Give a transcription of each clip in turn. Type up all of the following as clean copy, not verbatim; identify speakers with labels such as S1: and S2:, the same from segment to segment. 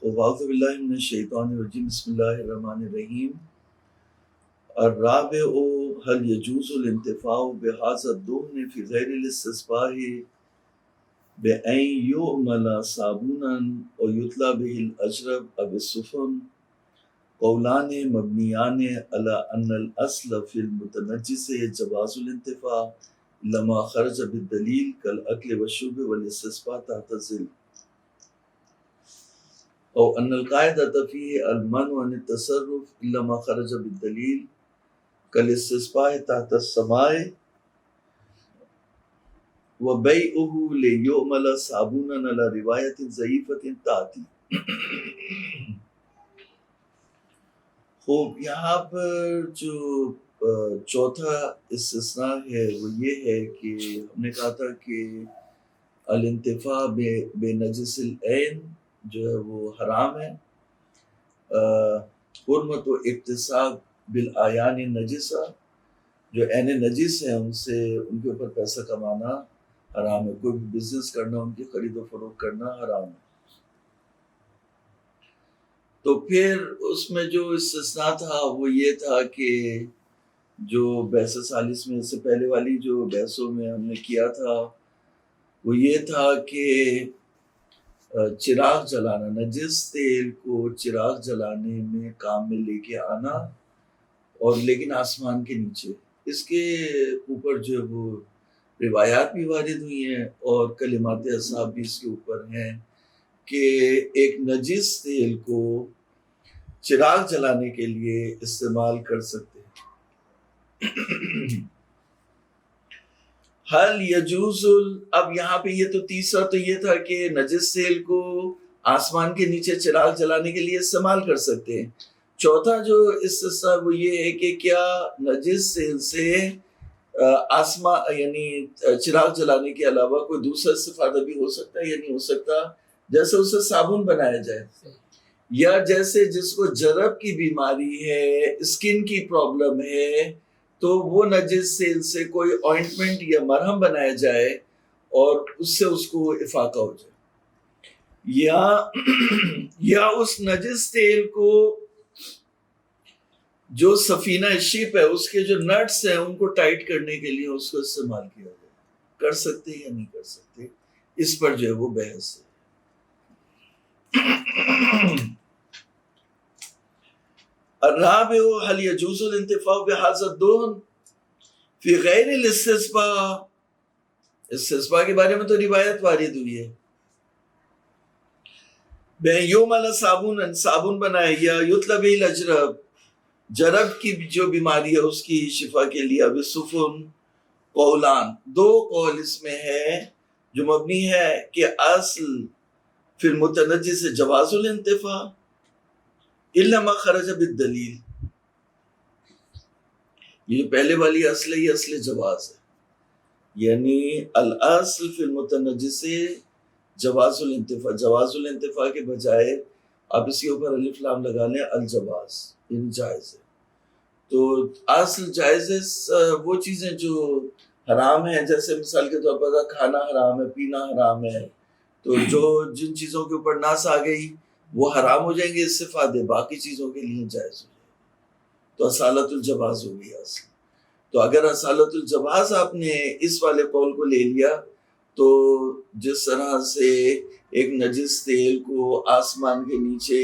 S1: اعوذ باللہ من الشیطان الرجیم بسم اللہ الرحمن الرحیم الرابع هل يجوز الانتفاع بهذا الدهن في غیر الاستصباح بأن يعمل صابونا ويطلى به الأجرب أو السفن قولان مبنيان على أن الأصل في المتنجس جواز الانتفاع لما خرج بالدليل كالأكل والشرب والاستصباح تحت الظل او ان القاعدة فيه المنع عن التصرف الا ما خرج بالدليل كالاستسقاء تحت السماء وبيعه ليعمل صابونا على رواية ضعيفة تأتي. خوب، یہاں پر جو چوتھا استثناء ہے وہ یہ ہے کہ ہم نے کہا تھا کہ الانتفاع بے نجس العین جو ہے وہ حرام ہے. حرمت و اقتصاب بالآیان نجسہ، جو عین نجس ہیں ان سے ان کے اوپر پیسہ کمانا حرام ہے. کوئی بھی بزنس کرنا، ان کی خرید و فروخت کرنا حرام ہے. تو پھر اس میں جو استثناء تھا وہ یہ تھا کہ جو بحث ثالث میں سے پہلے والی جو بحثوں میں ہم نے کیا تھا وہ یہ تھا کہ چراغ جلانا، نجس تیل کو چراغ جلانے میں کام میں لے کے آنا، اور لیکن آسمان کے نیچے. اس کے اوپر جو وہ روایات بھی وارد ہوئی ہیں اور کلمات اصحاب بھی اس کے اوپر ہیں کہ ایک نجس تیل کو چراغ جلانے کے لیے استعمال کر سکتے ہیں. حل یجوز اب یہاں پہ یہ تو تیسرا تو یہ تھا کہ نجس تیل کو آسمان کے نیچے چراغ جلانے کے لیے استعمال کر سکتے ہیں. چوتھا جو استثناء وہ یہ ہے کہ کیا نجس تیل سے آسمان یعنی چراغ جلانے کے علاوہ کوئی دوسرا استفادہ بھی ہو سکتا ہے یا نہیں ہو سکتا. جیسے اسے صابن بنایا جائے، یا جیسے جس کو جرب کی بیماری ہے، اسکن کی پرابلم ہے، تو وہ نجس تیل سے کوئی آئنٹمنٹ یا مرہم بنایا جائے اور اس سے اس کو افاقہ ہو جائے. یا اس نجس تیل کو جو سفینہ شپ ہے اس کے جو نٹس ہیں ان کو ٹائٹ کرنے کے لیے اس کو استعمال کیا جائے. کر سکتے یا نہیں کر سکتے، اس پر جو ہے وہ بحث ہے. الرابع هل يجوز الانتفاع بهذا الدهن في غیر الاستصباح. استصباح کے بارے میں تو روایت وارد ہوئی ہے. بے یوم علی صابن بنائے، یا یطلب الاجرب، جرب کی جو بیماری ہے اس کی شفا کے لیے. اب سفن قولان، دو قول اس میں ہے جو مبنی ہے کہ اصل فی المتنجس جواز الانتفاع الا ما خرج بالدلیل. یہ پہلے والی اصل ہے، یہ اصل جواز ہے، یعنی الاصل فی المتنجس جواز الانتفاع. جواز الانتفاع کے بجائے آپ اس کے اوپر الف لام لگا لیں الجواز، یعنی جائز ہے. تو اصل جائز ہے وہ چیزیں جو حرام ہیں، جیسے مثال کے طور پر کھانا حرام ہے، پینا حرام ہے، تو جو جن چیزوں کے اوپر ناس آ گئی وہ حرام ہو جائیں گے استفادے، باقی چیزوں کے لیے جائز ہو جائے. تو اصالت الجواز ہو گئی اصل. تو اگر اصالت الجواز آپ نے اس والے قول کو لے لیا تو جس طرح سے ایک نجس تیل کو آسمان کے نیچے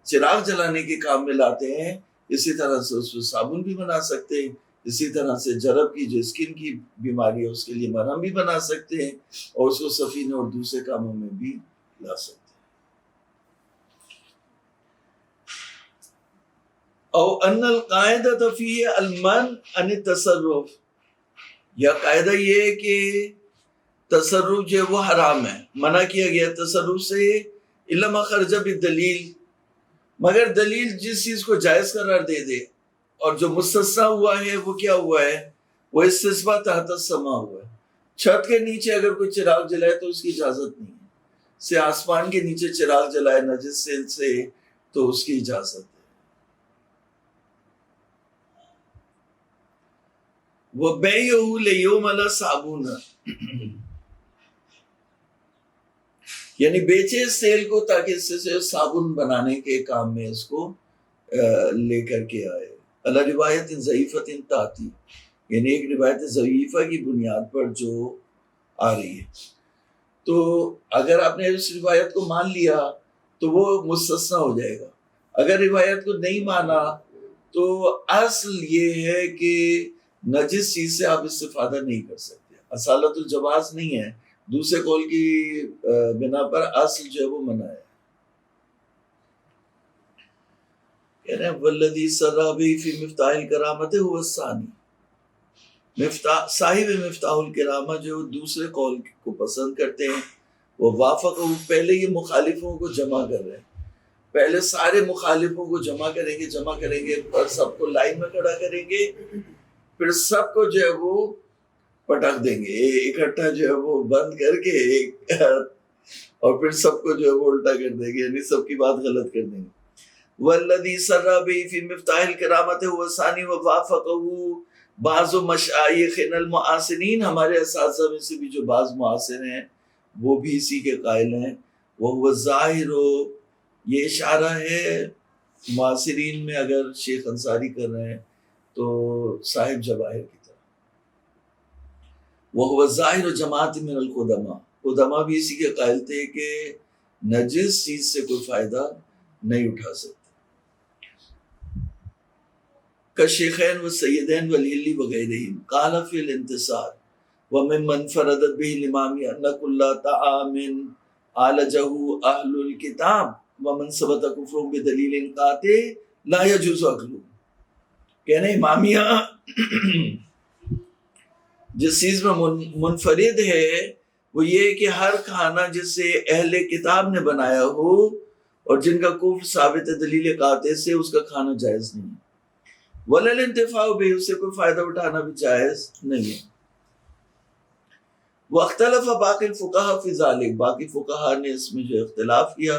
S1: چراغ جلانے کے کام میں لاتے ہیں، اسی طرح سے اس کو صابن بھی بنا سکتے ہیں. اسی طرح سے جرب کی جو اسکن کی بیماری ہے اس کے لیے مرہم بھی بنا سکتے ہیں، اور اس کو سفینے اور دوسرے کاموں میں بھی لا سکتے ہیں. او ان القاعدہ فی المنع عن التصرف، یا قاعدہ یہ ہے کہ تصرف جو ہے وہ حرام ہے، منع کیا گیا تصرف سے الا ما خرج بالدلیل، مگر دلیل جس چیز کو جائز قرار دے دے. اور جو مستثنی ہوا ہے وہ کیا ہوا ہے؟ وہ استثباء تحت السماء ہوا ہے. چھت کے نیچے اگر کوئی چراغ جلائے تو اس کی اجازت نہیں ہے. سے آسمان کے نیچے چراغ جلائے نجس تیل سے تو اس کی اجازت ہے. وَبَيْعُهُ لِيُعْمَلَ صَابُونًا، یعنی بیچے اس تیل کو تاکہ اس سے صابن بنانے کے کام میں اس کو لے کر کے آئے. اللہ روایت ضعیفت تاتی، یعنی ایک روایت ضعیفہ کی بنیاد پر جو آ رہی ہے. تو اگر آپ نے اس روایت کو مان لیا تو وہ مستثنا ہو جائے گا. اگر روایت کو نہیں مانا تو اصل یہ ہے کہ نجس چیز سے آپ استفادہ نہیں کر سکتے. اصالت الجواز نہیں ہے، دوسرے قول کی بنا پر اصل جو ہے وہ منع ہے. کہہ رہے ہیں والذی سرا بہ فی مفتاح الکرامۃ هو الثانی، صاحب مفتاح الکرامہ جو دوسرے قول کو پسند کرتے ہیں، وہ وافق، پہلے یہ مخالفوں کو جمع کر رہے ہیں، پہلے سارے مخالفوں کو جمع کریں گے اور سب کو لائن میں کھڑا کریں گے، پھر سب کو جو ہے وہ پٹک دیں گے اکٹھا جو ہے وہ بند کر کے اور پھر سب کو جو ہے وہ الٹا کر دیں گے، یعنی سب کی بات غلط کر دیں گے. والذی سرا بہ فی مفتاح الکرامۃ هو الثانی ووافقہ بعض مشایخنا المعاصرین، ہمارے اساتذہ میں سے بھی جو بعض معاصر ہیں وہ بھی اسی کے قائل ہیں. وہ ظاہر ہو، یہ اشارہ ہے معاصرین میں اگر شیخ انصاری کر رہے ہیں تو صاحب جواہر کی طرح. وہ ظاہر جماعت من القدماء، قدماء بھی اسی کے قائل تھے کہ نجس چیز سے کوئی فائدہ نہیں اٹھا سکتے. کشیخین و سیدین ولیلی وغیرہم. قال فی الانتصار وممن فردت به الامام ان کل طعام عالجہ اہل الکتاب ومن ثبت کفر بدلیل قاطع لا یجوز اکلہ. کہنے امامیہ جس چیز میں منفرد ہے وہ یہ کہ ہر کھانا جس سے اہل کتاب نے بنایا ہو اور جن کا کفر ثابت ہے دلیل قاطع سے، اس کا کھانا جائز نہیں. ولا الانتفاع بہ، اس سے کوئی فائدہ اٹھانا بھی جائز نہیں ہے. واختلف باقی الفقہاء فی ذلک، باقی فقہاء نے اس میں جو اختلاف کیا.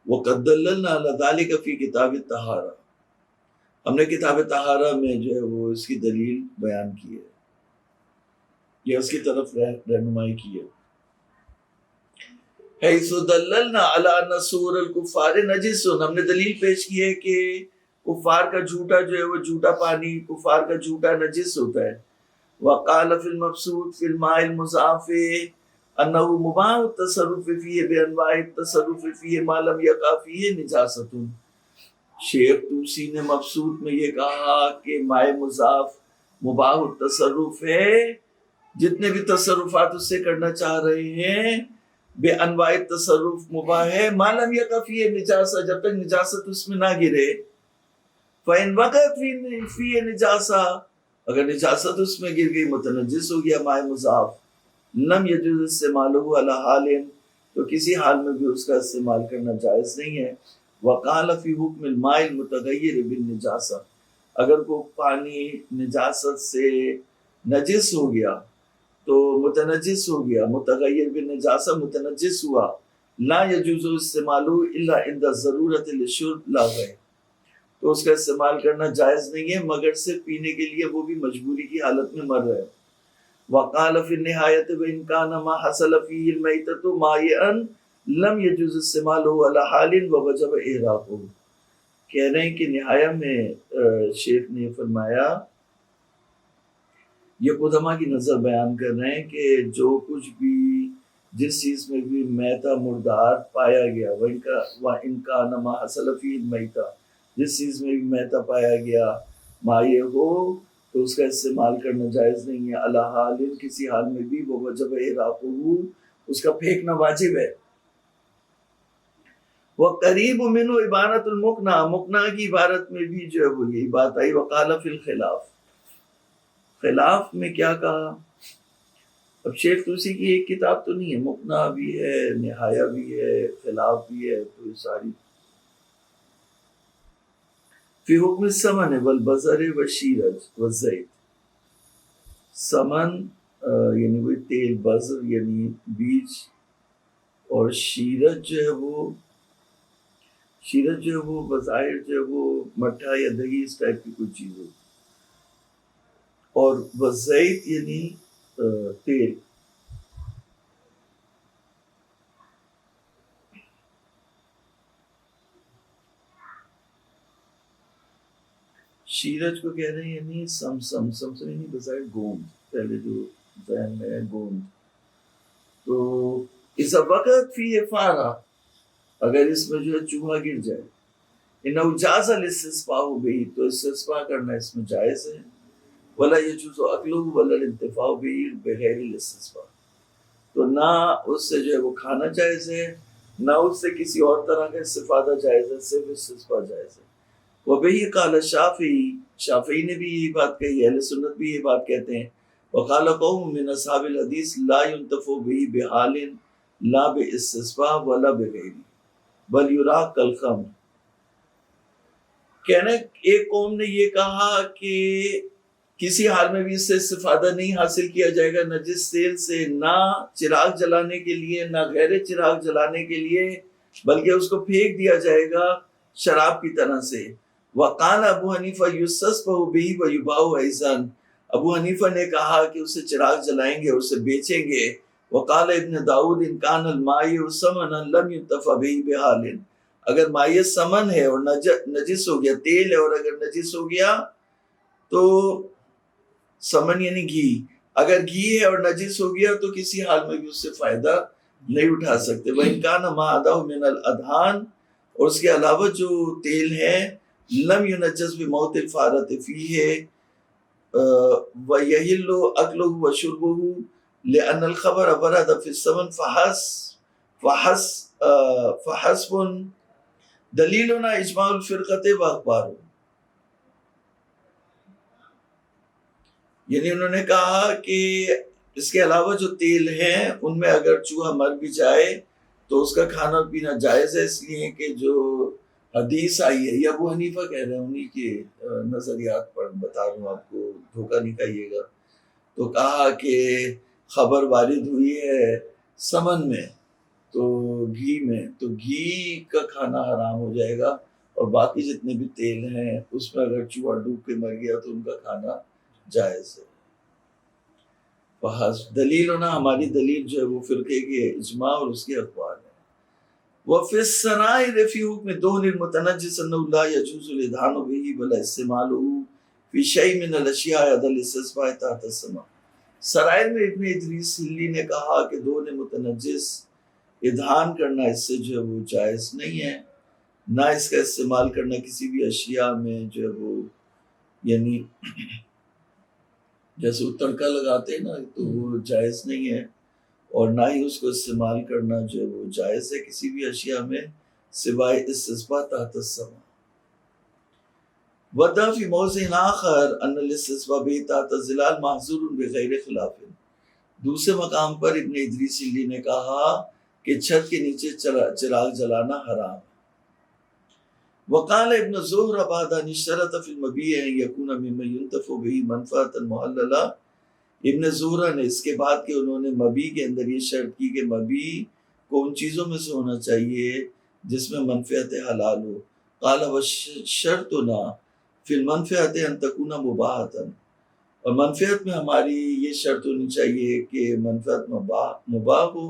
S1: وقد دللنا علی ذلک فی کتاب الطہارہ، ہم نے کتاب طہارہ میں جو ہے وہ اس کی دلیل بیان کی ہے یا اس کی طرف رہنمائی کی ہے. حیث دللنا علی ان سور الکفار نجس، ہم نے دلیل پیش کی ہے کہ کفار کا جھوٹا جو ہے وہ جھوٹا پانی، کفار کا جھوٹا نجس ہوتا ہے. وقال فی المبسوط فی الماء المضاف انہ مباح التصرف فیہ بانواع التصرف فیہ ما لم یقع فیہ نجاست. شیخ توسی نے مبسوط میں یہ کہا کہ مائع مضاف مباح التصرف ہے، جتنے بھی تصرفات اس سے کرنا چاہ رہے ہیں بے انواع تصرف مباح ہے، ما لم یقع فیہ نجاست، جب تک نجاست اس میں نہ گرے. فَإِنْ وَقَعَتْ فِيهِ نِجَاسَةٌ، اگر نجاست اس میں گر گئی، متنجس ہو گیا مائع مضاف، لم يجوز استعمالہ علی حال، تو کسی حال میں بھی اس کا استعمال کرنا جائز نہیں ہے. وقال فی حکم الماء المتغیر بالنجاسہ، اگر کوئی پانی نجاست سے نجس ہو گیا تو متنجس ہو گیا، متغیر بالنجاسہ متنجس ہوا، لا یجوز استعمالہ الا عند ضرورت للشرب لا غیر، تو اس کا استعمال کرنا جائز نہیں ہے مگر صرف پینے کے لیے، وہ بھی مجبوری کی حالت میں مر رہے. وقال فی النہایت وان کان ما حصل فیہ المیتۃ مائعا لم یجوز استعمالہ علی حال ووجب احراقہ. کہہ رہے ہیں کہ نہایہ میں شیخ نے فرمایا، یہ قدماء کی نظر بیان کر رہے ہیں کہ جو کچھ بھی جس چیز میں بھی میتہ مردار پایا گیا، وان کان ما حصل فیہ المیتۃ، جس چیز میں بھی میتہ پایا گیا مائع ہو تو اس کا استعمال کرنا جائز نہیں ہے. علی حال، کسی حال میں بھی، وہ وجب احراقہ، اس کا پھینکنا واجب ہے. وہ قریب منہ عبارت المقنع، مقنع کی عبارت میں بھی جو ہے وہ یہی بات آئی. وقال فی الخلاف، خلاف میں کیا کہا؟ اب شیخ توسی کی ایک کتاب تو نہیں ہے، مقنع بھی ہے، نہایہ بھی ہے، خلاف بھی ہے، تو یہ ساری فی حکم السمن والبزر والشیرج والزیت. سمن یعنی وہی تیل، بزر یعنی بیج، اور شیرج جو ہے وہ بظاہر جو ہے وہ مٹھا یا دہی اس ٹائپ کی کوئی چیز ہوتی، اور والزیت یعنی تیل. شیرج کو کہہ رہے ہیں یعنی سم یعنی بظاہر گوند، پہلے جو ذہن میں ہے گوند. تو اس وقت فی فارا، اگر اس میں جو ہے چوہا گر جائے، انہو جاز الاستسقاء به، تو استسقاء کرنا اس میں جائز ہے. ولا يجوز اکلہ ولا الانتفاع به بغیر الاستسقاء، تو نہ اس سے جو ہے وہ کھانا جائز ہے، نہ اس سے کسی اور طرح کا استفادہ جائز ہے، صرف استسقاء جائز ہے. وبه قال الشافعی، شافعی نے بھی یہی بات کہی ہے، اہل سنت بھی یہی بات کہتے ہیں. وقال قوم من اصحاب الحدیث لا ينتفع به بحال لا باستسقاء ولا بغیر بل یراق کالخمر. کہنا ایک قوم نے یہ کہا کہ کسی حال میں بھی اس سے استفادہ نہیں حاصل کیا جائے گا نجس تیل سے، نہ چراغ جلانے کے لیے نہ غیر چراغ جلانے کے لیے، بلکہ اس کو پھینک دیا جائے گا شراب کی طرح سے. وقال ابو حنیفہ یستسقى به ویباع ایضا، ابو حنیفہ نے کہا کہ اسے چراغ جلائیں گے اور اسے بیچیں گے. وقال ابن داؤد ان کان الماء ثمنا لم ينتفع به بحال، اگر مائع سمن ہے اور نجس ہو گیا، تیل ہے اور اگر نجس ہو گیا تو سمن یعنی گھی، اگر گھی ہے اور نجس ہو گیا تو کسی حال میں بھی اس سے فائدہ نہیں اٹھا سکتے. وَإِنْ كَانَ مَا عَدَاهُ مِنَ الْأَدْهَانِ، اور اس کے علاوہ جو تیل ہے، لم ينجس بموت الفارة فيه ويحل أكله وشربه لأن الخبر ورد في الثمن فحسب دلیلنا اجماع الفرقۃ واخبار. یعنی انہوں نے کہا کہ اس کے علاوہ جو تیل ہیں ان میں اگر چوہا مر بھی جائے تو اس کا کھانا پینا جائز ہے، اس لیے کہ جو حدیث آئی ہے، یہ ابو حنیفہ کہہ رہے ہیں، انہی کے نظریات پر بتا رہا ہوں آپ کو، دھوکہ نہیں کھائیے گا. تو کہا کہ خبر وارد ہوئی ہے سمن میں، تو گھی میں، تو گھی کا کھانا حرام ہو جائے گا، اور باقی جتنے بھی تیل ہیں اس میں اگر چوہا ڈوب کے مر گیا تو ان کا کھانا جائز ہے. دلیل ہونا، ہماری دلیل جو ہے وہ فرقے کے اجماع اور اس کے اقوال ہے. وفي السرائر في حكم دهن المتنجس انه لا يجوز الادهان به ولا استعماله في شيء من الاشياء عند الاستسقاء تحت السماء. سرائر میں ابن ادریس ہلی نے کہا کہ دہن متنجس ادہان کرنا اس سے جو ہے وہ جائز نہیں ہے، نہ اس کا استعمال کرنا کسی بھی اشیاء میں جو ہے وہ، یعنی جیسے وہ تڑکا لگاتے ہیں نا تو وہ جائز نہیں ہے، اور نہ ہی اس کو استعمال کرنا جو ہے وہ جائز ہے کسی بھی اشیاء میں سوائے استسقاء تحت السماء. وَدَّا فِي مَوْضِعٍ آخَرَ أَنَّ الاستسقاء بِهِ تحت الظلال محظور بغیر خلاف. دوسرے مقام پر ابن ادریس ہلی نے کہا کہ چھت کے نیچے چراغ جلانا حرام. وقال ابن زہر بعد ان اشترط فی المبیع ان یکون مما ينتفع به منفعة محللہ. ابن زہرہ نے اس کے بعد کہ انہوں نے مبیع کے اندر یہ شرط کی کہ مبیع کو ان چیزوں میں سے ہونا چاہیے جس میں منفعت حلال ہو. قال وشرطنا فی المنفعت ان تکون مباحۃ، اور منفعت میں ہماری یہ شرط ہونی چاہیے کہ منفعت مباح ہو.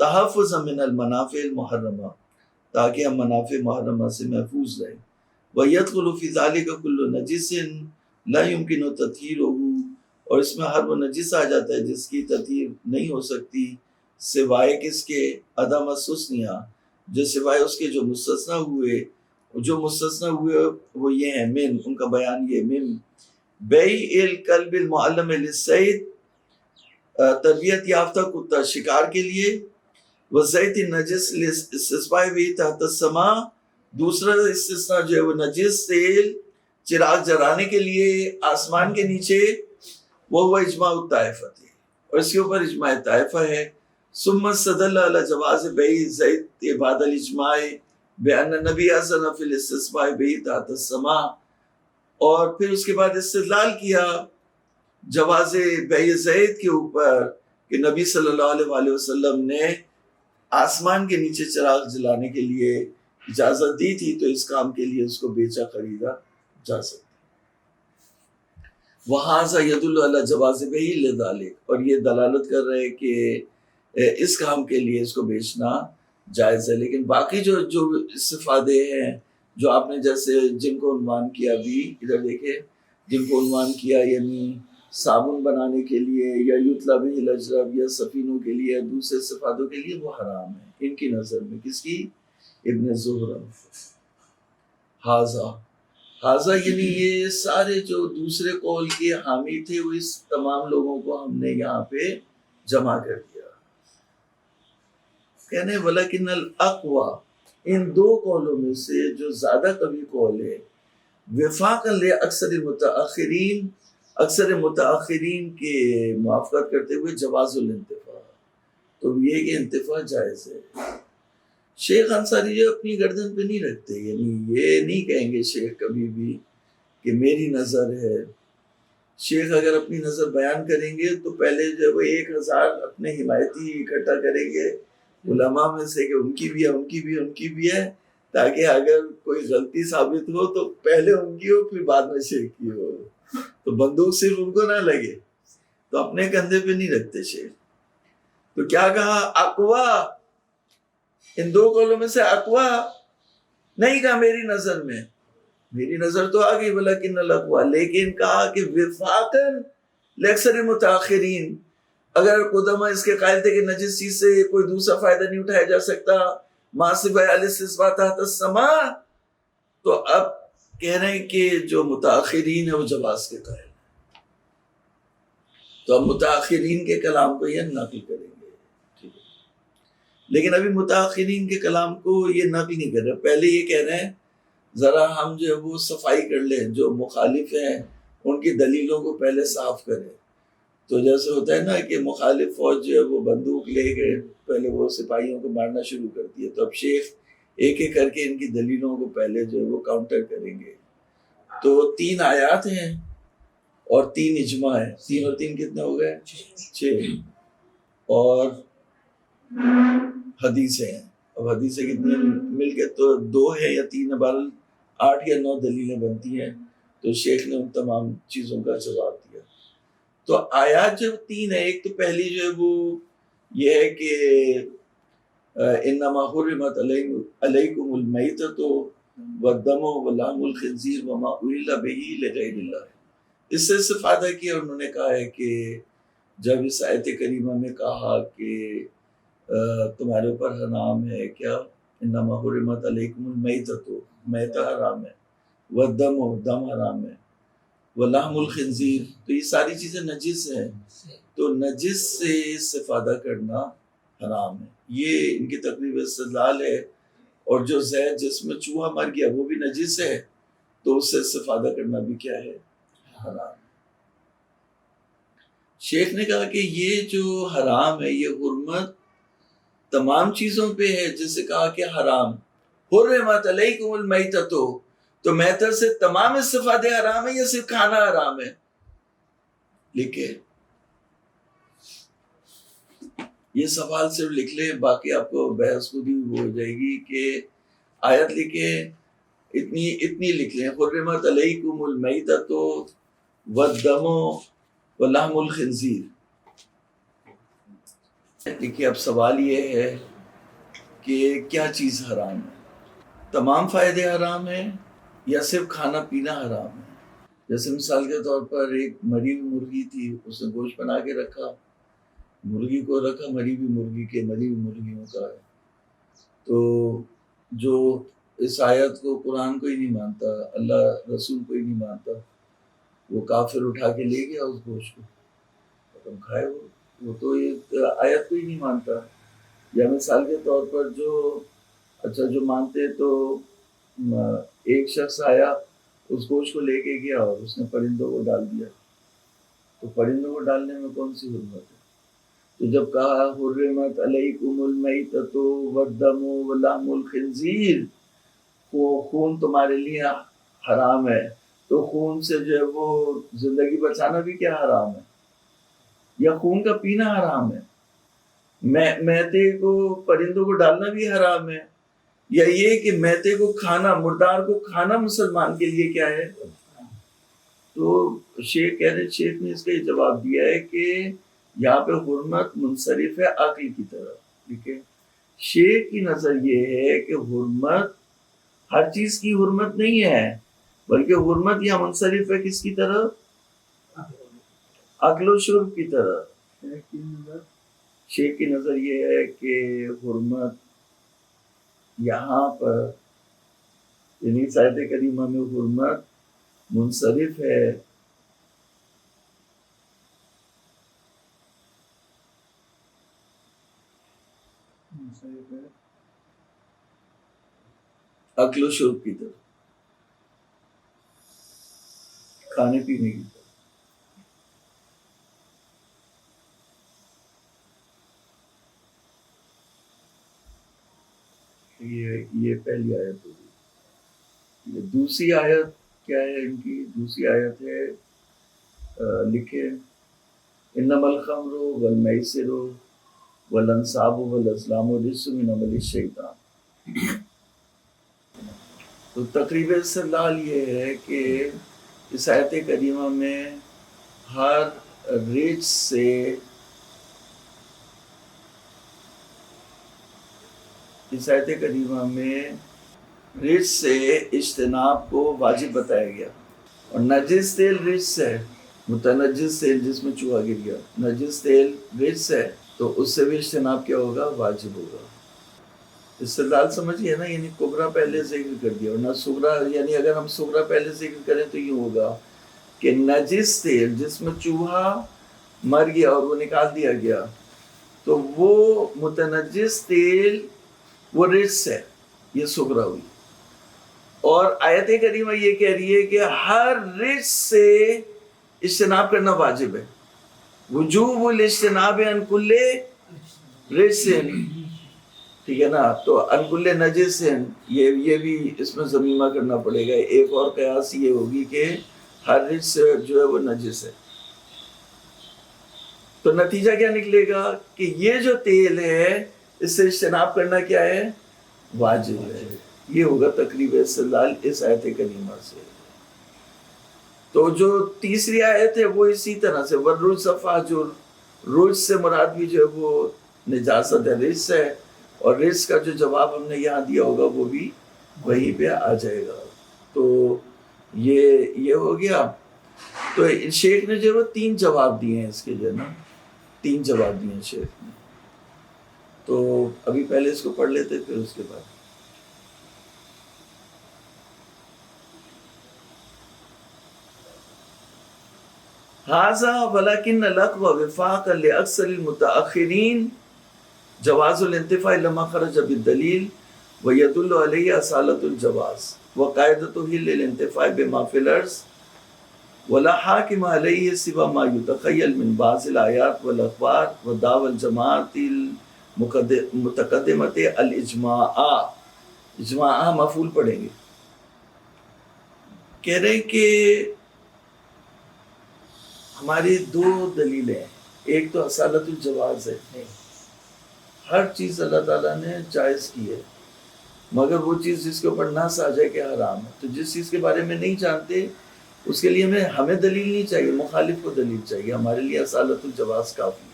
S1: تحفظ من المنافع المحرمہ، تاکہ ہم منافع محرمہ سے محفوظ رہیں. وَيَدْخُلُ فِي ذَلِكَ كُلُّ نَجِسٍ لَا يُمْكِنُ تَطْهِيرُهُ، اور اس میں ہر وہ نجس آ جاتا ہے جس کی تطہیر نہیں ہو سکتی سوائے کس کے، عدم السسنیہ، جو سوائے اس کے جو مستثنی ہوئے وہ یہ ہیں من، ان کا بیان یہ من بیع الکلب المعلم للصید، تربیت یافتہ کتا شکار کے لیے، وزیت النجس للاستسقاء به تحت السماء، دوسرا استثناء جو ہے وہ نجس تیل چراغ جلانے کے لیے آسمان کے نیچے، وہ اجماع الطائفہ تھی، اور اس کے اوپر اجماع طائفہ ہے. ثم استدل على جواز بیع زیت بعد الاجماع بان النبی اذن فی الاستسقاء به تحت السماء، اور پھر اس کے بعد استدلال کیا جواز بیع زیت کے اوپر کہ نبی صلی اللہ علیہ وآلہ وسلم نے آسمان کے نیچے چراغ جلانے کے لیے اجازت دی تھی، تو اس کام کے لیے اس کو بیچا خریدا جا سکتا. وہذا یدل علی جواز بیع لذلک، اور یہ دلالت کر رہے کہ اس کام کے لیے اس کو بیچنا جائز ہے. لیکن باقی جو استفادے ہیں جو آپ نے جیسے جن کو عنوان کیا بھی ادھر دیکھیں، جن کو عنوان کیا یعنی صابن بنانے کے لیے یا یطلا بہ الاجرب یا سفینوں کے لیے دوسرے صفاتوں کے لیے، وہ حرام ہے ان کی نظر میں۔ کس کی؟ ابن زہرہ۔ حاضہ یعنی یہ سارے جو دوسرے قول کے حامی تھے، وہ اس تمام لوگوں کو ہم نے یہاں پہ جمع کر دیا۔ کہنے ولیکن الاقوی، ان دو قولوں میں سے جو زیادہ قوی قول ہے، وفاقا اکثر متاخرین، اکثر متاخرین کے موافقت کرتے ہوئے جواز الانتفاع، تو یہ کہ انتفاع جائز ہے۔ شیخ انصاری جو اپنی گردن پہ نہیں رکھتے، یعنی یہ نہیں کہیں گے شیخ کبھی بھی کہ میری نظر ہے۔ شیخ اگر اپنی نظر بیان کریں گے تو پہلے جو وہ 1000 اپنے حمایتی اکٹھا کریں گے علماء میں سے کہ ان کی بھی ہے، ان کی بھی ہے، ان کی بھی ہے، تاکہ اگر کوئی غلطی ثابت ہو تو پہلے ان کی ہو پھر بعد میں شیخ کی ہو، تو بندوق صرف ان کو نہ لگے، تو اپنے کندھے پہ نہیں رکھتے شیخ۔ تو کیا کہا؟ اقوا، ان دو قولوں میں سے اقوا نہیں کہا میری نظر میں، میری نظر تو آ گئی ولیکن الاقوا، لیکن کہا کہ وفاقاً لیکسر متاخرین، اگر قدماء اس کے قائل تھے کہ نجس چیز سے کوئی دوسرا فائدہ نہیں اٹھایا جا سکتا، ماسب الاستثباء تحت السماع، تو اب کہہ رہے ہیں کہ جو متاخرین ہیں وہ جواز کے قائل ہیں، تو اب متاخرین کے کلام کو یہ نقل کریں گے، ٹھیک ہے، لیکن ابھی متاخرین کے کلام کو یہ نقل نہیں کر رہے، پہلے یہ کہہ رہے ہیں ذرا ہم جو ہے وہ صفائی کر لیں، جو مخالف ہیں ان کی دلیلوں کو پہلے صاف کریں۔ تو جیسے ہوتا ہے نا کہ مخالف فوج جو ہے وہ بندوق لے کے پہلے وہ سپاہیوں کو مارنا شروع کرتی ہے، تو اب شیخ ایک ایک کر کے ان کی دلیلوں کو پہلے جو ہے وہ کاؤنٹر کریں گے۔ تو 3 آیات ہیں اور 3 اجماع ہیں، 3 اور 3 کتنے ہو گئے؟ 6، اور حدیثیں ہیں۔ اب حدیثیں کتنی مل کے تو 2 ہے یا 3 ہے، بہرحال 8 یا 9 دلیلیں بنتی ہیں، تو شیخ نے ان تمام چیزوں کا جواب دیا۔ تو آیات جو 3 ہے، ایک تو پہلی جو ہے وہ یہ ہے کہ انما حرمت علیکم المیتۃ والدم ولحم الخنزیر وما اہل بہ لغیر اللہ، اس سے استفادہ کیا، انہوں نے کہا ہے کہ جب اس آیت کریمہ میں کہا کہ تمہارے اوپر حرام ہے کیا، انما حرمت علیکم المیتۃ، میتہ حرام ہے، والدم، دم حرام ہے، ولحم الخنزیر، تو یہ ساری چیزیں نجس ہیں، تو نجس سے استفادہ کرنا حرام ہے، یہ ان کی تقریب استدلال ہے۔ اور جو زید جس میں چوہا مر گیا وہ بھی نجس ہے، تو اس سے استفادہ کرنا بھی کیا ہے؟ حرام۔ شیخ نے کہا کہ یہ جو حرام ہے یہ حرمت تمام چیزوں پہ ہے، جسے کہا کہ حرام، حرمت علیکم المیتۃ، تو میتر سے تمام استفادے حرام ہے یا صرف کھانا حرام ہے؟ لکھے یہ سوال صرف لکھ لیں، باقی آپ کو بحث خود ہی ہو جائے گی کہ آیت لکھے، اتنی لکھ لیں، حرمت علیکم المیتۃ والدم ولحم الخنزیر۔ دیکھیے اب سوال یہ ہے کہ کیا چیز حرام ہے؟ تمام فائدے حرام ہیں یا صرف کھانا پینا حرام ہے؟ جیسے مثال کے طور پر ایک مری ہوئی مرغی تھی، اس نے گوشت بنا کے رکھا، مرغی کو رکھا، مری ہوئی مرغی کے، مری ہوئی مرغیوں کا ہے، تو جو اس آیت کو، قرآن کو ہی نہیں مانتا، اللہ رسول کو ہی نہیں مانتا، وہ کافر اٹھا کے لے گیا اس گوشت کو، تم کھائے، وہ تو یہ آیت کو ہی نہیں مانتا۔ یا مثال کے طور پر جو مانتے، تو ایک شخص آیا، اس گوشت کو لے کے گیا اور اس نے پرندوں کو ڈال دیا، تو پرندوں کو ڈالنے میں کون سی حرمت ہے؟ تو جب کہا حرمت علیکم المیتۃ والدم ولحم الخنزیر، وہ خون تمہارے لیے حرام ہے، تو خون سے جو ہے وہ زندگی بچانا بھی کیا حرام ہے، یا خون کا پینا حرام ہے، میتے کو، پرندوں کو ڈالنا بھی حرام ہے، یا یہ کہ میتے کو کھانا، مردار کو کھانا مسلمان کے لیے کیا ہے؟ تو شیخ کہہ رہے، شیخ نے اس کا یہ جواب دیا ہے کہ یہاں پہ حرمت منصرف ہے عقل کی طرف، ٹھیک ہے، شیخ کی نظر یہ ہے کہ حرمت ہر چیز کی حرمت نہیں ہے، بلکہ حرمت یا منصرف ہے کس کی طرف؟ عقل و شرب کی طرف۔ شیخ کی نظر یہ ہے کہ حرمت یہاں پر یعنی آیت کریمہ میں حرمت منصرف ہے عقل و شرب کی طرف، کھانے پینے کی طرف۔ یہ پہلی آیت ہوگی۔ یہ دوسری آیت کیا ہے ان کی؟ دوسری آیت ہے لکھے انما الخمر والمیسر والانصاب والازلام رجس من عمل الشیطان۔ تو تقریب استدلال یہ ہے کہ اس آیت کریمہ میں ہر رجس سے اس آیت کریمہ میں رجس سے اجتناب کو واجب بتایا گیا، اور نجس تیل رجس ہے، متنجس تیل جس میں چوہا گر گیا، نجس تیل رجس ہے تو اس سے بھی اجتناب کیا ہوگا؟ واجب ہوگا۔ استدلال سمجھیے نا، یعنی کبرا پہلے ذکر کر دیا، ورنہ صغرا، یعنی اگر ہم صغرا پہلے ذکر کریں تو یہ ہوگا کہ نجس تیل جس میں چوہا مر گیا اور وہ نکال دیا گیا تو وہ متنجس تیل وہ رجس ہے، یہ صغرا ہوئی۔ اور آیت کریمہ یہ کہہ رہی ہے کہ ہر رجس سے اجتناب کرنا واجب ہے، وجوب الاجتناب عن کل رجس، ٹھیک ہے نا؟ تو عن کل نجس یہ بھی اس میں ضمیمہ کرنا پڑے گا۔ ایک اور قیاس یہ ہوگی کہ ہر رجس جو ہے وہ نجس ہے، تو نتیجہ کیا نکلے گا کہ یہ جو تیل ہے اس سے اجتناب کرنا کیا ہے؟ واجب ہے۔ یہ ہوگا تقریب استدلال اس آیت کریمہ سے۔ تو جو تیسری آیت ہے وہ اسی طرح سے والرجس فاہجر، رجس سے مراد بھی جو ہے وہ نجاست ہے، رجس ہے، اور رجس کا جو جواب ہم نے یہاں دیا ہوگا وہ بھی وہیں پہ آ جائے گا۔ تو یہ ہو گیا۔ تو شیخ نے جو ہے وہ 3 جواب دیے ہیں اس کے، جو ہے نا 3 جواب دیے ہیں شیخ نے۔ تو ابھی پہلے اس کو پڑھ لیتے پھر اس کے بعد۔ ھذا ولکن اللغو وفاقا لاکثر المتأخرین جواز الانتفاع لما خرج بالدلیل ويدل علیہ اصالۃ الجواز وقاعدته للانتفاع بما في الارض ولا حاکم علیہ سوى ما يتخیل من بعض الآیات والاخبار ودعوى الجماعت المتقدمۃ الاجماع۔ اجماع مفعول پڑھیں گے، کہہ رہے ہیں کہ ہماری 2 دلیلیں ہیں، ایک تو اصالت الجواز ہے، ہر چیز اللہ تعالیٰ نے جائز کی ہے، مگر وہ چیز جس کے اوپر نص آ جائے کہ حرام ہے، تو جس چیز کے بارے میں نہیں جانتے اس کے لیے ہمیں دلیل نہیں چاہیے، مخالف کو دلیل چاہیے، ہمارے لیے اصالت الجواز کافی ہے۔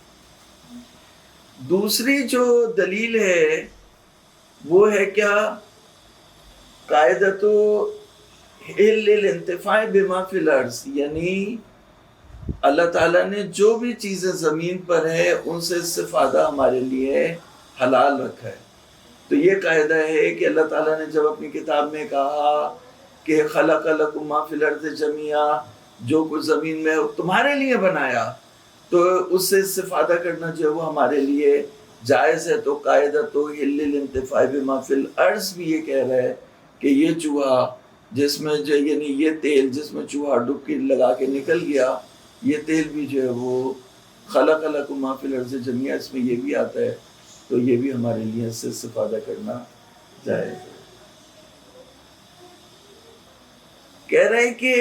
S1: دوسری جو دلیل ہے وہ ہے کیا؟ قاعدۃ الانتفاع بما فی الارض، یعنی اللہ تعالیٰ نے جو بھی چیزیں زمین پر ہے ان سے استفادہ ہمارے لیے حلال رکھا ہے۔ تو یہ قاعدہ ہے کہ اللہ تعالیٰ نے جب اپنی کتاب میں کہا کہ خلق لکم ما فی الارض جمیعا، جو کچھ زمین میں تمہارے لیے بنایا، تو اس سے استفادہ کرنا جو ہے وہ ہمارے لیے جائز ہے۔ تو قاعدہ تو الانتفاع بما فی الارض بھی یہ کہہ رہا ہے کہ یہ چوہا جس میں جو یعنی یہ تیل جس میں چوہا ڈبکی لگا کے نکل گیا، یہ تیل بھی جو ہے وہ خلق لکم ما فی الارض جمیعا، اس میں یہ بھی آتا ہے، تو یہ بھی ہمارے لیے اس سے استفادہ کرنا جائز ہے۔ کہہ رہے ہیں کہ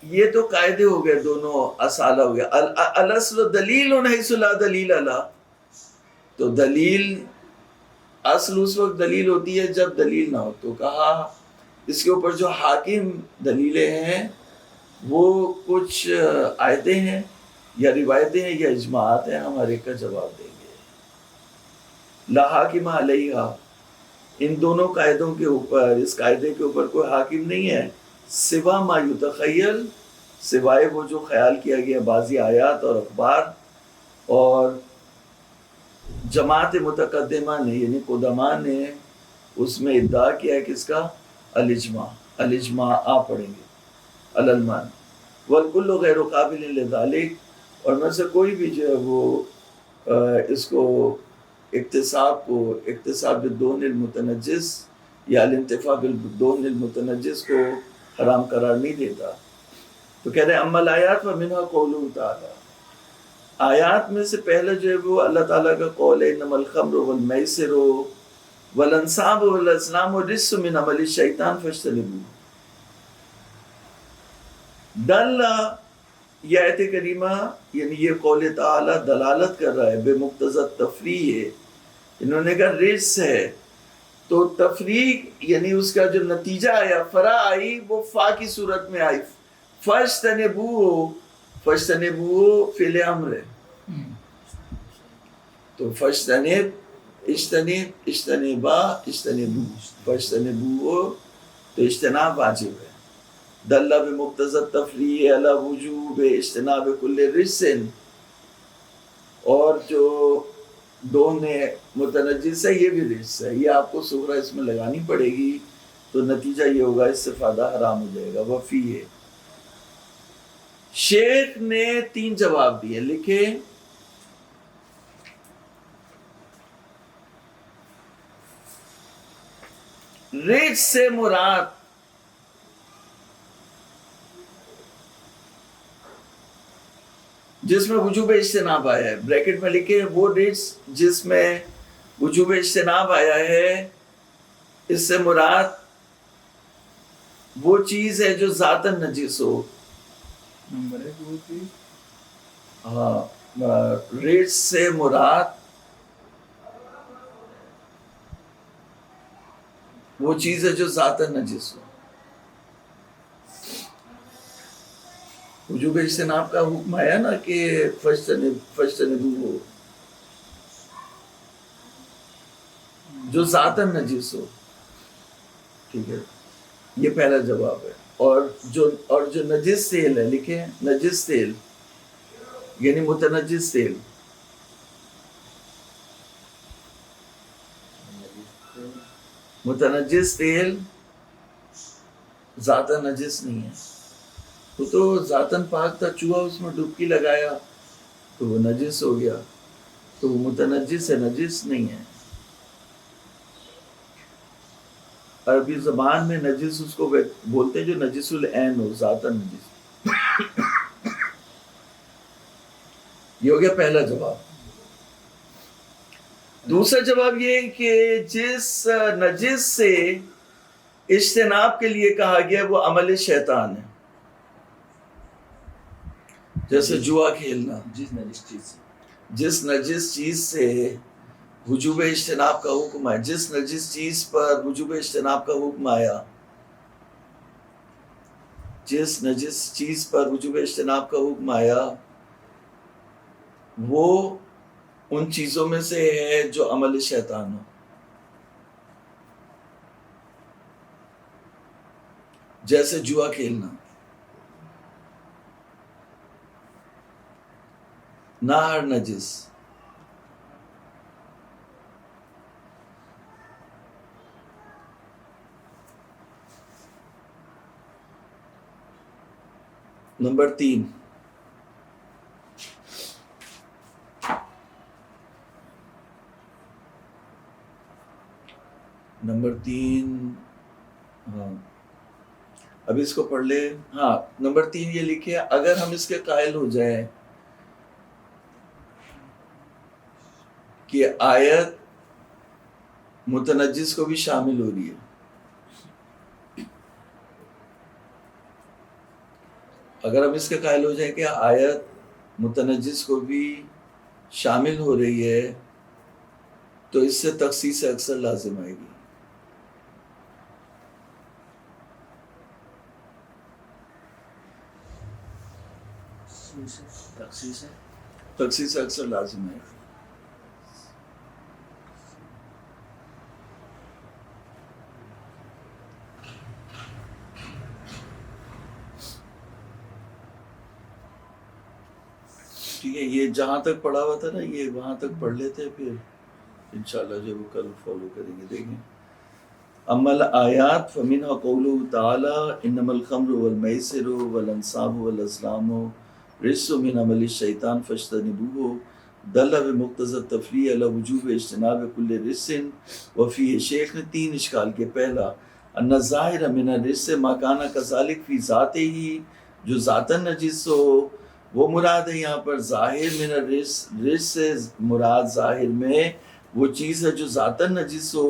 S1: یہ تو قاعدے ہو گئے، دونوں اصالہ ہو گیا۔ الاصل دلیل حیث لا دلیل علیہ، تو دلیل اصل اس وقت دلیل ہوتی ہے جب دلیل نہ ہو، تو کہا اس کے اوپر جو حاکم دلیلیں ہیں وہ کچھ آیتیں ہیں یا روایتیں ہیں یا اجماعات ہیں، ہمارے کا جواب دیں گے۔ لا حاکم علیہا، ان دونوں قاعدوں کے اوپر، اس قاعدے کے اوپر کوئی حاکم نہیں ہے سوا ما یتخیل، سوائے وہ جو خیال کیا گیا بعضی آیات اور اخبار اور جماعت متقدمہ نے یعنی قدماء نے اس میں ادعا کیا ہے کس کا؟ الاجماع آ پڑیں گے الالمان والکل غیر قابل لذالک، اور میں سے کوئی بھی جو ہے وہ اس کو اکتساب بالدون المتنجس یا الانتفاع بالدون المتنجس کو حرام قرار نہیں دیتا۔ تو کہہ رہے ہیں اما الآیات ومنها قولہ تعالی، آیات میں سے پہلے جو ہے وہ اللہ تعالیٰ کا قول ہے انما الخمر والمیسر والانصاب والازلام رجس من عمل الشیطان فاجتنبوہ۔ دل یہ آیت کریمہ یعنی یہ قول تعالیٰ دلالت کر رہا ہے بے مقتضی تفریح ہے، انہوں نے کہا رجس ہے، تو تفریق یعنی اس کا جو نتیجہ آیا فرا آئی وہ فا کی صورت میں آئی، فاجتنبوہ فعل امر ہے، تو فاجتنب اجتنبا اجتنبو فاجتنبوہ تو اجتناب واجب ہے۔ دل بمقتضی التفریع علی وجوب اجتناب کل رجس، اور جو دون متنجس ہے یہ بھی رجس ہے، یہ آپ کو سغرا اس میں لگانی پڑے گی، تو نتیجہ یہ ہوگا اس سے فائدہ حرام ہو جائے گا۔ وفی ہے، شیخ نے 3 جواب دیے، لکھے رجس سے مراد جس میں وجوب اجتناب آیا ہے، بریکٹ میں لکھے وہ رجس جس میں وجوب اجتناب آیا ہے، اس سے مراد وہ چیز ہے جو ذاتاً نجس ہو۔ ہاں، رجس سے مراد وہ چیز ہے جو ذاتاً نجس ہو۔ وجوب اجتناب کا حکم آیا نا کہ فاجتنبوہ، جو ذاتاً نجس ہو، ٹھیک ہے، یہ پہلا جواب ہے۔ اور جو نجس تیل ہے، لکھیں نجس تیل یعنی متنجس تیل، متنجس تیل ذاتاً نجس نہیں ہے، وہ تو ذاتاً پاک تھا، چوہا اس میں ڈبکی لگایا تو وہ نجس ہو گیا، تو وہ متنجس ہے، نجس نہیں ہے۔ عربی زبان میں نجس اس کو بولتے ہیں جو نجس العین ہو، ذاتاً نجس۔ یہ ہو گیا پہلا جواب۔ دوسرا جواب یہ کہ جس نجس سے اجتناب کے لیے کہا گیا وہ عمل شیطان ہے، جیسے جوا کھیلنا، جس نجس چیز سے وجوب اجتناب کا حکم ہے، جس نجس چیز پر وجوب اجتناب کا حکم آیا، جس نجس چیز پر وجوب اجتناب کا حکم آیا وہ ان چیزوں میں سے ہے جو عمل شیطان ہو، جیسے جوا کھیلنا، نہ ہر نجس۔ نمبر 3، ہاں اب اس کو پڑھ لے۔ ہاں نمبر 3 یہ لکھے اگر ہم اس کے قائل ہو جائیں کہ آیت متنجس کو بھی شامل ہو رہی ہے، اگر ہم اس کے قائل ہو جائیں کہ آیت متنجس کو بھی شامل ہو رہی ہے تو اس سے تخصیص اکثر لازم آئے گی۔ تخصیص اکثر لازم ہے۔ ٹھیک ہے، یہ جہاں تک پڑھا ہوا تھا نا یہ وہاں تک پڑھ لیتے ہیں، پھر انشاءاللہ جو وہ کل فالو کریں گے. دیکھیں اما الآیات فمنها قوله تعالی انما الخمر والمیسر والانصاب والازلام رجس من عمل الشیطان فاجتنبوه دل بمقتضى التفریع علی وجوب اجتناب کل رجس وفیہ. شیخ نے 3 اشکال کے. پہلا ان الظاہر من الرجس ما کان کذلک فی ذاتہ ہی، جو ذاتاً نجس ہو وہ مراد ہے یہاں پر. ظاہر من الرجس، رجس سے مراد ظاہر میں وہ چیز ہے جو ذاتاً نجس ہو.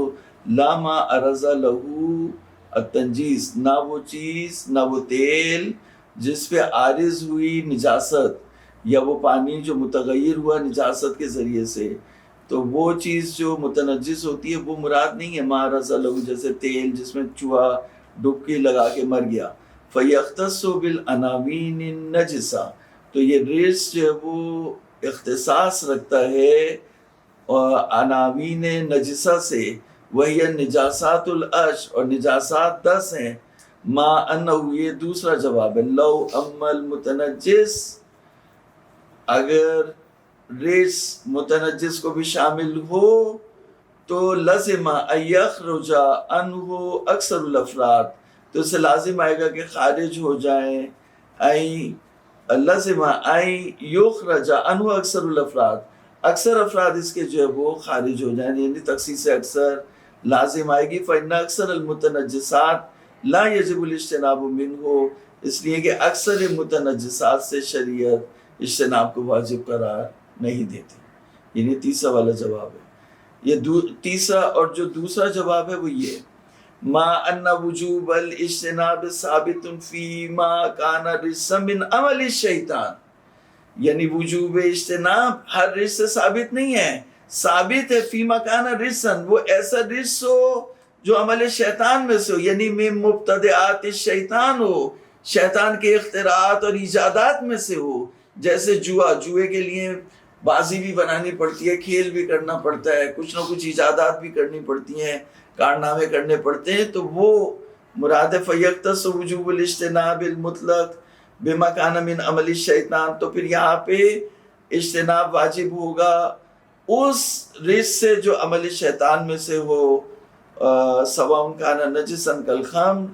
S1: لا ما ارز لہو التنجیس، نہ وہ چیز نہ وہ تیل جس پہ عارض ہوئی نجاست، یا وہ پانی جو متغیر ہوا نجاست کے ذریعے سے. تو وہ چیز جو متنجس ہوتی ہے وہ مراد نہیں ہے. ما ارز لہو جیسے تیل جس میں چوہا ڈبکی لگا کے مر گیا. فیختص بالعناوین النجسہ، تو یہ رجس جو ہے وہ اختصاص رکھتا ہے عناوین نجسہ سے. وہی نجاسات العش، اور نجاسات 10 ہیں. ما انہو، یہ دوسرا جواب ہے. لو اما المتنجس، اگر رجس متنجس کو بھی شامل ہو تو لازم ان یخرج عنہ اکثر الافراد، تو اس سے لازم آئے گا کہ خارج ہو جائیں. لازم ان یخرج عنہ اکثر الافراد، اکثر افراد اس کے جو ہے وہ خارج ہو جائیں، یعنی تخصیص اکثر لازم آئے گی. فإن اکثر المتنجسات لا یجب الاجتناب منہ، اس لیے کہ اکثر متنجسات سے شریعت اجتناب کو واجب قرار نہیں دیتی. یعنی تیسرا والا جواب ہے. یہ تیسرا اور جو دوسرا جواب ہے وہ یہ ما ان وجوب الاجتناب ثابت فی ما کان رجسا من عمل الشیطان، یعنی وجوب اجتناب ہر رجس سے ثابت نہیں ہے، ثابت ہے فی ما کان رجسا، وہ ایسا رجس ہو جو عمل شیطان میں سے ہو، یعنی من مبتدعات الشیطان ہو، شیطان کے اختراعات اور ایجادات میں سے ہو. جیسے جوئے کے لیے بازی بھی بنانی پڑتی ہے، کھیل بھی کرنا پڑتا ہے، کچھ نہ کچھ ایجادات بھی کرنی پڑتی ہیں، کارنامے کرنے پڑتے ہیں، تو وہ مراد فیختص وجوب الاجتناب المطلق بما کان من عمل الشیطان. تو پھر یہاں پہ اجتناب واجب ہوگا اس رجس سے جو عمل شیطان میں سے ہو، سواء کان نجسا کالخمر،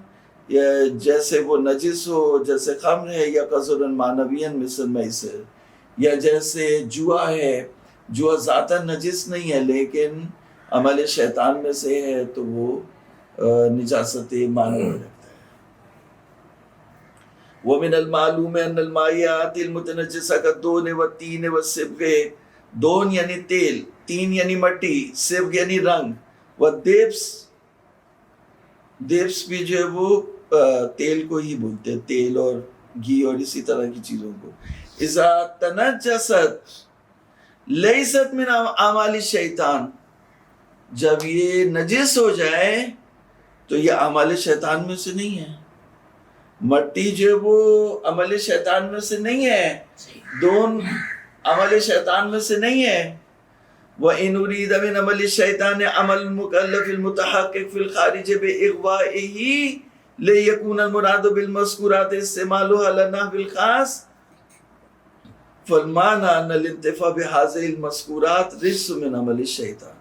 S1: جیسے وہ نجس ہو جیسے خمر ہے، یا قذر معنویا مثل میسر، یا جیسے جوا ہے. جوا ذاتاً نجس نہیں ہے لیکن عمل شیطان میں سے ہے تو وہ نجاست معنوی رکھتا ہے. ومن المعلوم ان المائعات المتنجسہ كالدہن والطین والصبغ، دہن یعنی تیل، تین یعنی مٹی، صبغ یعنی رنگ، والدبس، دبس بھی جو ہے وہ تیل کو ہی بولتے ہیں، تیل اور گھی اور اسی طرح کی چیزوں کو. اذا تنجست لیست من اعمال الشیطان، جب یہ نجس ہو جائے تو یہ اعمال شیطان میں سے نہیں ہے. مٹی جو وہ عمل شیطان میں سے نہیں ہے، دون عمل شیطان میں سے نہیں ہے. وَإِنْ أُرِيدَ مِنْ عَمَلِ الشَّيْطَانِ عَمَلُ الْمُكَلَّفِ الْمُتَحَقِّقِ فِي الْخَارِجِ بِإِغْوَائِهِ لِيَكُونَ الْمُرَادُ بِالْمَذْكُورَاتِ اسْتِعْمَالُهُ عَلَى النَّحْوِ الْخَاصِّ فَالْمَعْنَى أَنَّ الْانْتِفَاعَ بِهَذِهِ الْمَذْكُورَاتِ رِجْسٌ مِنْ عَمَلِ الشَّيْطَانِ.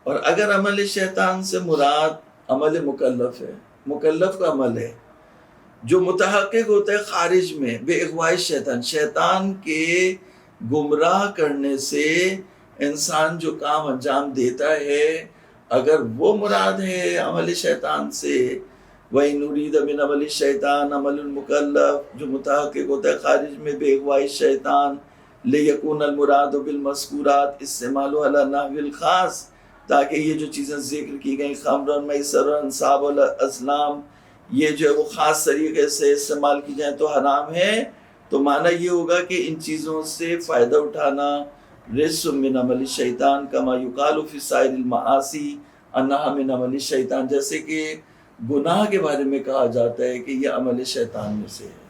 S1: اور اگر عمل شیطان سے مراد عمل مکلف ہے، مکلف کا عمل ہے جو متحقق ہوتا ہے خارج میں، بے اغواء شیطان، شیطان کے گمراہ کرنے سے انسان جو کام انجام دیتا ہے، اگر وہ مراد ہے عمل شیطان سے، وَإِنْ أُرِيدَ مِنْ عَمَلِ الشَّيْطَانِ عَمَلُ الْمُكَلَّفِ، جو متحقق ہوتا ہے خارج میں بے اغواء شیطان، لِيَكُونَ الْمُرَادُ بِالْمَذْكُورَاتِ اسْتِعْمَالُهُ عَلَى النَّحْوِ الْخَاصِّ، تاکہ یہ جو چیزیں ذکر کی گئیں خمر اور میسر اور انصاب اور ازلام، یہ جو ہے وہ خاص طریقے سے استعمال کی جائیں تو حرام ہے. تو معنی یہ ہوگا کہ ان چیزوں سے فائدہ اٹھانا رجس من عمل الشیطان، کما یقال فی سائر المعاصی انہا من عمل الشیطان، جیسے کہ گناہ کے بارے میں کہا جاتا ہے کہ یہ عمل شیطان میں سے ہے.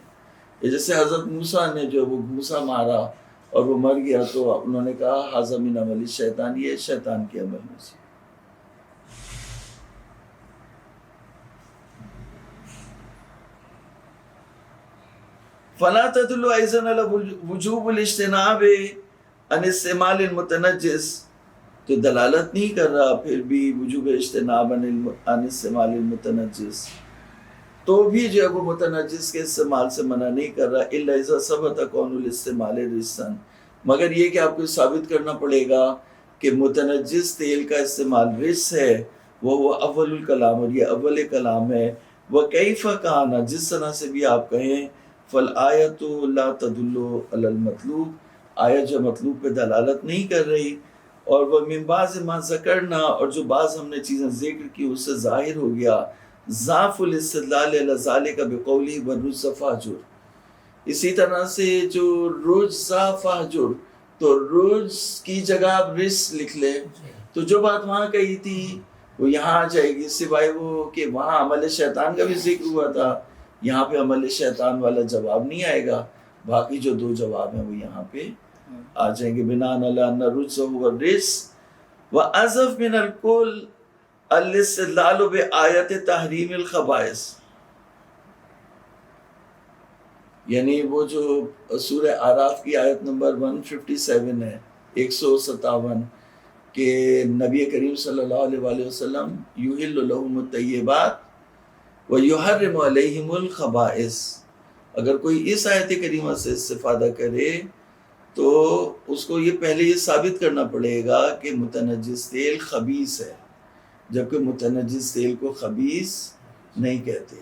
S1: یہ جیسے حضرت موسیٰ نے جو وہ گھوسا مارا اور وہ مر گیا تو انہوں نے کہا ھذا من عمل الشیطان، یہ شیطان کے عمل میں سے. فلا تدل ايضا على وجوب الاجتناب عن استعمال المتنجس، تو دلالت نہیں کر رہا پھر بھی وجوب اجتناب عن استعمال المتنجس، تو بھی جو ہے وہ متنجس کے استعمال سے منع نہیں کر رہا، الا اذا ثبت کون الاستعمال رجسا، مگر یہ کہ آپ کو ثابت کرنا پڑے گا کہ متنجس تیل کا استعمال رجس ہے، وہ اول الکلام، اور یہ اول کلام ہے، وکیف کانا، جس طرح سے بھی آپ کہیں، فالآیۃ لا تدل علی المطلوب، آیت جو مطلوب پہ دلالت نہیں کر رہی، اور وہ من بعض ما ذکرنا، اور جو بعض ہم نے چیزیں ذکر کی اس سے ظاہر ہو گیا ضعف الاستدلال علی ذلک بقولی والرجز فاہجر، اسی طرح سے جو رجز فاہجر، تو رجز کی جگہ آپ رجز لکھ لیں، تو جو بات وہاں کہی تھی وہ یہاں آ جائے گی، سوائے وہ کہ وہاں عمل شیطان کا بھی ذکر ہوا تھا، یہاں پہ عمل شیطان والا جواب نہیں آئے گا، باقی جو دو جواب ہیں وہ یہاں پہ آ جائیں گے، بناء علی ان الرجز هو الرجس واضف من الکل الاستدلال بآیت تحریم الخبائث، یعنی وہ جو سورہ اعراف کی آیت نمبر 157 ہے، 157، کہ نبی کریم صلی اللہ علیہ وآلہ وسلم یحل لهم الطیبات ویحرم علیہم الخبائث، اگر کوئی اس آیت کریمہ سے استفادہ کرے تو اس کو یہ پہلے یہ ثابت کرنا پڑے گا کہ متنجس تیل خبیث ہے، جبکہ متنجس تیل کو خبیث نہیں کہتے،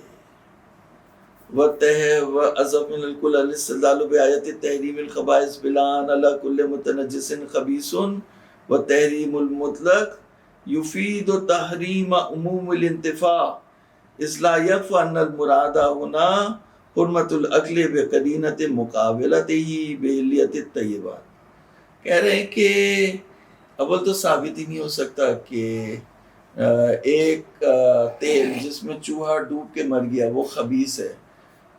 S1: وَأَضَفَ مِنَ الْكُلِّ الاستدلال بآیت تحریم الخبائث بلان علی کل متنجس خبیث، والتحریم المطلق یفید تحریم عموم الانتفاع، اذ لا يخفى ان المراد هنا حرمت الاکل بقرینۃ مقابلتہ بحلیت الطیبات، کہہ رہے ہیں کہ اول تو ثابت ہی نہیں ہو سکتا کہ ایک تیل جس میں چوہا ڈوب کے مر گیا وہ خبیث ہے،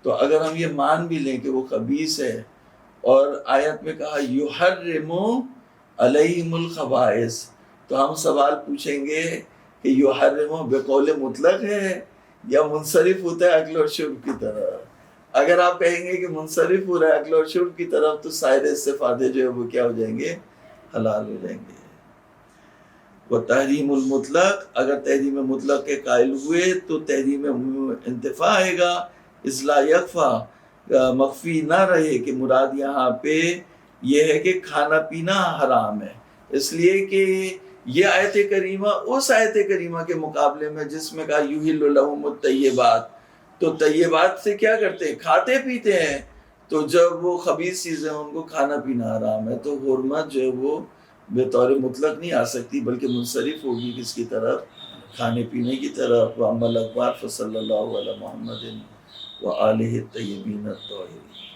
S1: تو اگر ہم یہ مان بھی لیں کہ وہ خبیث ہے، اور آیت میں کہا یحرم علیہم الخبائث، تو ہم سوال پوچھیں گے کہ یحرم بقول مطلق ہے یا منصرف ہوتا ہے اکل اور شرب کی طرف؟ اگر آپ کہیں گے کہ منصرف ہو رہا ہے اکل اور شرب کی طرف، تو سائر استفادے جو ہے وہ کیا ہو جائیں گے؟ حلال ہو جائیں گے۔ وہ تحریم المطلق، اگر تحریم مطلق کے قائل ہوئے تو تحریم انتفاع آئے گا، اصلاح یکفا، مخفی نہ رہے کہ مراد یہاں پہ یہ ہے کہ کھانا پینا حرام ہے، اس لیے کہ یہ آیت کریمہ اس آیت کریمہ کے مقابلے میں جس میں کہا یحل لہم الطیبات، تو طیبات سے کیا کرتے ہیں؟ کھاتے پیتے ہیں، تو جب وہ خبیث چیزیں ان کو کھانا پینا حرام ہے، تو حرمت جو ہے وہ بطور مطلق نہیں آ سکتی، بلکہ منصرف ہوگی کس کی طرف؟ کھانے پینے کی طرف۔ وَأَمَّا الْأَخْبَارُ فَصَلَّى اللَّهُ عَلَى مُحَمَّدٍ وَآلِهِ الطَّيِّبِينَ الطَّاهِرِينَ۔